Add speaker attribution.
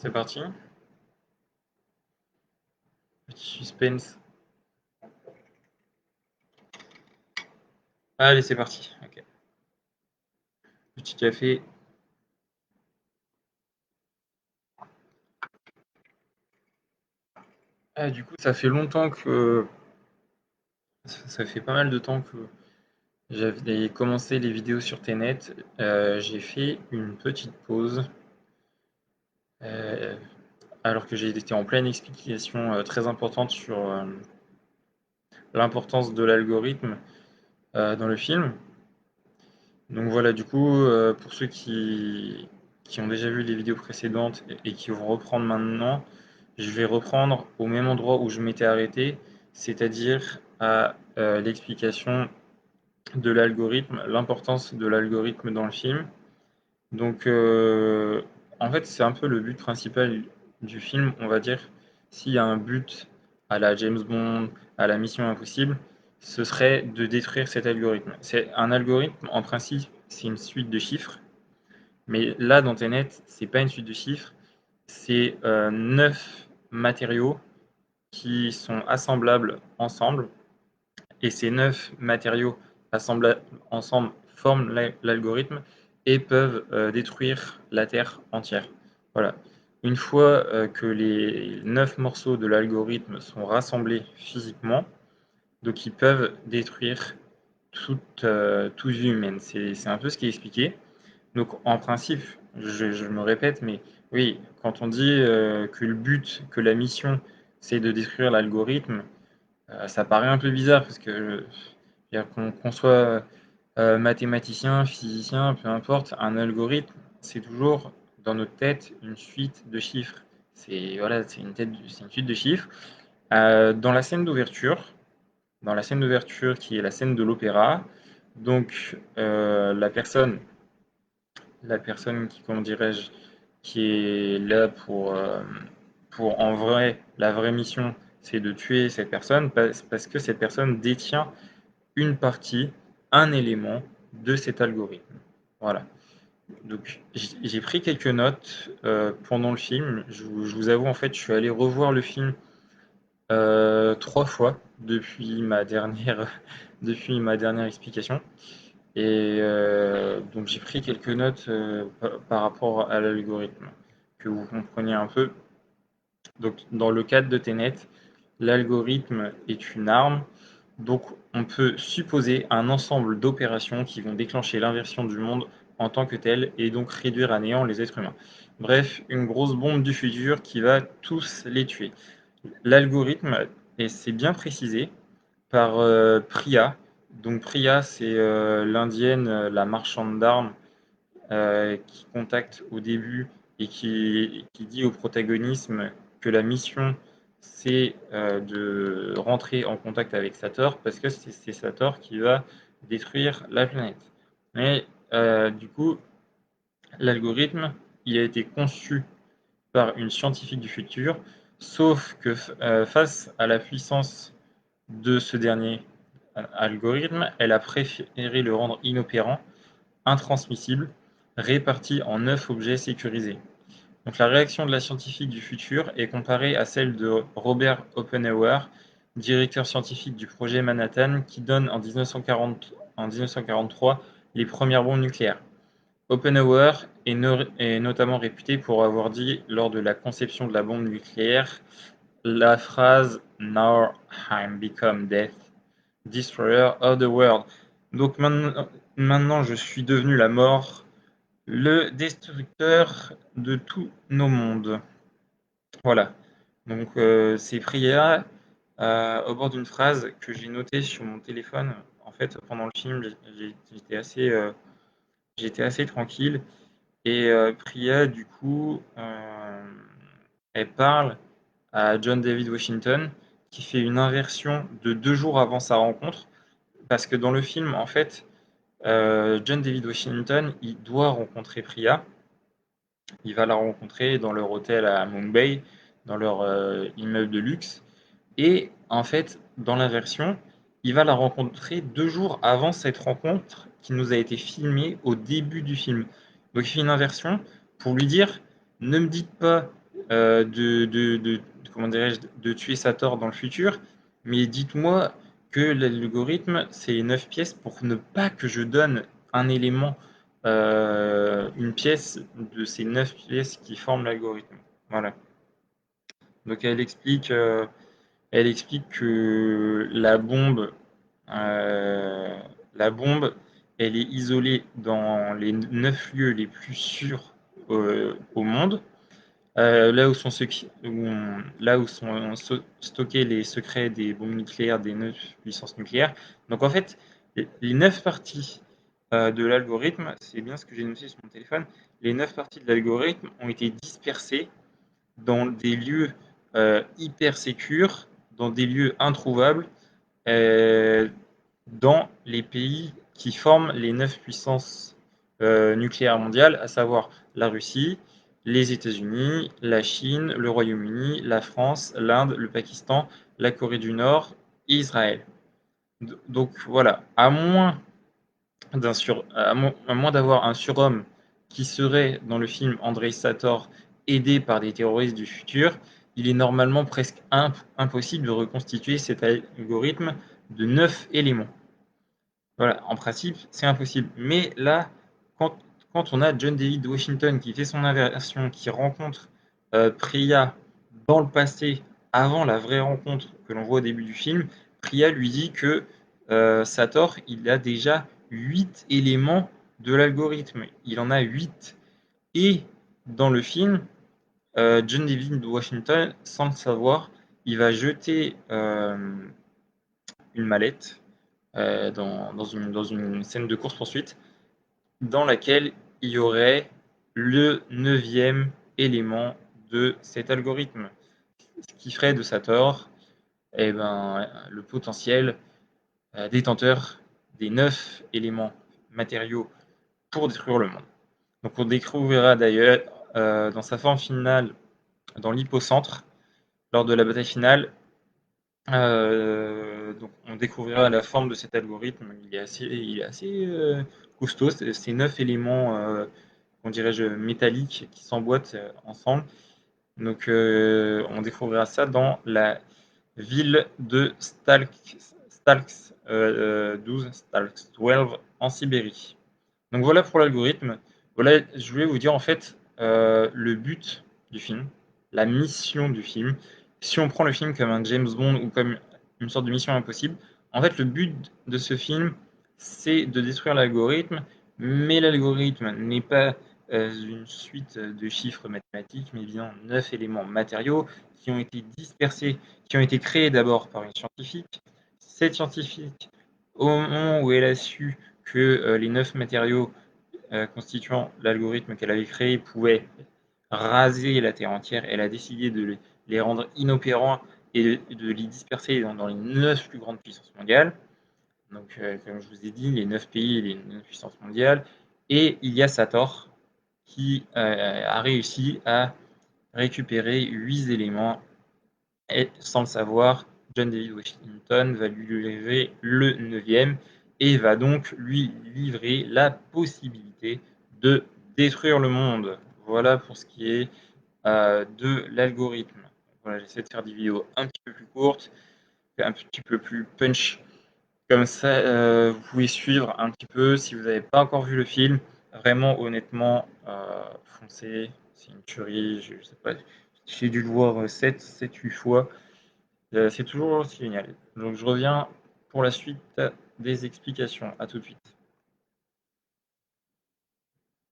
Speaker 1: C'est parti. Petit suspense. Allez, c'est parti. Ok. Petit café. Ah, du coup, ça fait longtemps que. Ça fait pas mal de temps que j'avais commencé les vidéos sur Tenet. J'ai fait une petite pause. euh, alors que j'ai été en pleine explication très importante sur l'importance de l'algorithme dans le film. Donc voilà, du coup, pour ceux qui ont déjà vu les vidéos précédentes et qui vont reprendre maintenant, je vais reprendre au même endroit où je m'étais arrêté, c'est-à-dire à l'explication de l'algorithme, l'importance de l'algorithme dans le film. Donc, en fait, c'est un peu le but principal du film, on va dire. S'il y a un but à la James Bond, à la Mission Impossible, ce serait de détruire cet algorithme. C'est un algorithme, en principe, c'est une suite de chiffres, mais là, dans Tenet, c'est pas une suite de chiffres, c'est 9 matériaux qui sont assemblables ensemble, et ces 9 matériaux assemblables ensemble forment l'algorithme et peuvent détruire la Terre entière. Voilà. Une fois que les 9 morceaux de l'algorithme sont rassemblés physiquement, donc ils peuvent détruire toute vie humaine. C'est un peu ce qui est expliqué. Donc en principe, je me répète, mais oui, quand on dit que le but, que la mission, c'est de détruire l'algorithme, ça paraît un peu bizarre parce que qu'on soit mathématicien, physicien, peu importe, un algorithme, c'est toujours dans notre tête une suite de chiffres. C'est voilà, c'est une suite de chiffres. Dans la scène d'ouverture, dans la scène d'ouverture qui est la scène de l'opéra, donc la personne qui, comment dirais-je, qui est là pour en vrai, la vraie mission, c'est de tuer cette personne parce que cette personne détient une partie, un élément de cet algorithme. Voilà. Donc j'ai pris quelques notes pendant le film. Je vous avoue, en fait, je suis allé revoir le film 3 fois depuis ma dernière, depuis ma dernière explication. Et donc j'ai pris quelques notes par rapport à l'algorithme, que vous compreniez un peu. Donc dans le cadre de Tenet, l'algorithme est une arme, donc on peut supposer un ensemble d'opérations qui vont déclencher l'inversion du monde en tant que tel et donc réduire à néant les êtres humains. Bref, une grosse bombe du futur qui va tous les tuer. L'algorithme, et c'est bien précisé, par Priya. Donc Priya, c'est l'indienne, la marchande d'armes, qui contacte au début et qui dit au protagonisme que la mission, c'est de rentrer en contact avec Sator parce que c'est Sator qui va détruire la planète. Mais du coup, l'algorithme, il a été conçu par une scientifique du futur, sauf que face à la puissance de ce dernier algorithme, elle a préféré le rendre inopérant, intransmissible, réparti en 9 objets sécurisés. Donc la réaction de la scientifique du futur est comparée à celle de Robert Oppenheimer, directeur scientifique du projet Manhattan, qui donne en 1943 les premières bombes nucléaires. Oppenheimer est notamment réputé pour avoir dit lors de la conception de la bombe nucléaire la phrase "Now I'm become death, destroyer of the world". Donc maintenant je suis devenu la mort, le destructeur de tous nos mondes. Voilà. Donc c'est Priya au bord d'une phrase que j'ai notée sur mon téléphone. En fait, pendant le film, j'étais assez tranquille. Et Priya, du coup, elle parle à John David Washington, qui fait une inversion de 2 jours avant sa rencontre. Parce que dans le film, en fait, John David Washington, il doit rencontrer Priya. Il va la rencontrer dans leur hôtel à Mumbai, dans leur immeuble de luxe. Et en fait, dans l'inversion, il va la rencontrer 2 jours avant cette rencontre qui nous a été filmée au début du film. Donc il fait une inversion pour lui dire, ne me dites pas comment dirais-je, de tuer Sator dans le futur, mais dites-moi que l'algorithme, c'est 9 pièces pour ne pas que je donne un élément, une pièce de ces 9 pièces qui forment l'algorithme. Voilà. Donc elle explique que la bombe, elle est isolée dans les 9 lieux les plus sûrs au monde, là où sont stockés les secrets des bombes nucléaires des 9 puissances nucléaires. Donc en fait, les 9 parties de l'algorithme, c'est bien ce que j'ai noté sur mon téléphone, les 9 parties de l'algorithme ont été dispersées dans des lieux hyper sécures, dans des lieux introuvables, euh, dans les pays qui forment les 9 puissances nucléaires mondiales, à savoir la Russie, les États-Unis, la Chine, le Royaume-Uni, la France, l'Inde, le Pakistan, la Corée du Nord et Israël. Donc voilà, à moins d'avoir un surhomme qui serait dans le film Andrei Sator aidé par des terroristes du futur, il est normalement presque impossible de reconstituer cet algorithme de 9 éléments. Voilà, en principe, c'est impossible. Mais là, quand, quand on a John David Washington qui fait son inversion, qui rencontre Priya dans le passé, avant la vraie rencontre que l'on voit au début du film, Priya lui dit que Sator, il a déjà 8 éléments de l'algorithme. Il en a 8. Et dans le film, John David Washington, sans le savoir, il va jeter une mallette dans une scène de course-poursuite dans laquelle il y aurait le neuvième élément de cet algorithme, ce qui ferait de Sator le potentiel détenteur des 9 éléments matériaux pour détruire le monde. Donc on découvrira d'ailleurs dans sa forme finale, dans l'hypocentre, lors de la bataille finale, donc on découvrira la forme de cet algorithme. Il est assez costaud. C'est 9 éléments, on dirais-je, métalliques qui s'emboîtent ensemble. Donc on découvrira ça dans la ville de Stalks 12, Stalks 12 en Sibérie. Donc voilà pour l'algorithme. Voilà, je voulais vous dire en fait le but du film, la mission du film. Si on prend le film comme un James Bond ou comme une sorte de mission impossible, en fait le but de ce film, c'est de détruire l'algorithme, mais l'algorithme n'est pas une suite de chiffres mathématiques, mais bien 9 éléments matériaux qui ont été dispersés, qui ont été créés d'abord par une scientifique. Cette scientifique, au moment où elle a su que les 9 matériaux constituant l'algorithme qu'elle avait créé pouvaient raser la Terre entière, elle a décidé de les rendre inopérants et de les disperser dans les 9 plus grandes puissances mondiales. Donc, comme je vous ai dit, les 9 pays et les 9 puissances mondiales. Et il y a Sator qui a réussi à récupérer 8 éléments. Et sans le savoir, John David Washington va lui livrer le 9e et va donc lui livrer la possibilité de détruire le monde. Voilà pour ce qui est de l'algorithme. Voilà, j'essaie de faire des vidéos un petit peu plus courtes, un petit peu plus punch. Comme ça, vous pouvez suivre un petit peu. Si vous n'avez pas encore vu le film, vraiment, honnêtement, foncez. C'est une tuerie. Je sais pas, j'ai dû le voir 7-8 fois. C'est toujours aussi génial. Donc je reviens pour la suite des explications. À tout de suite.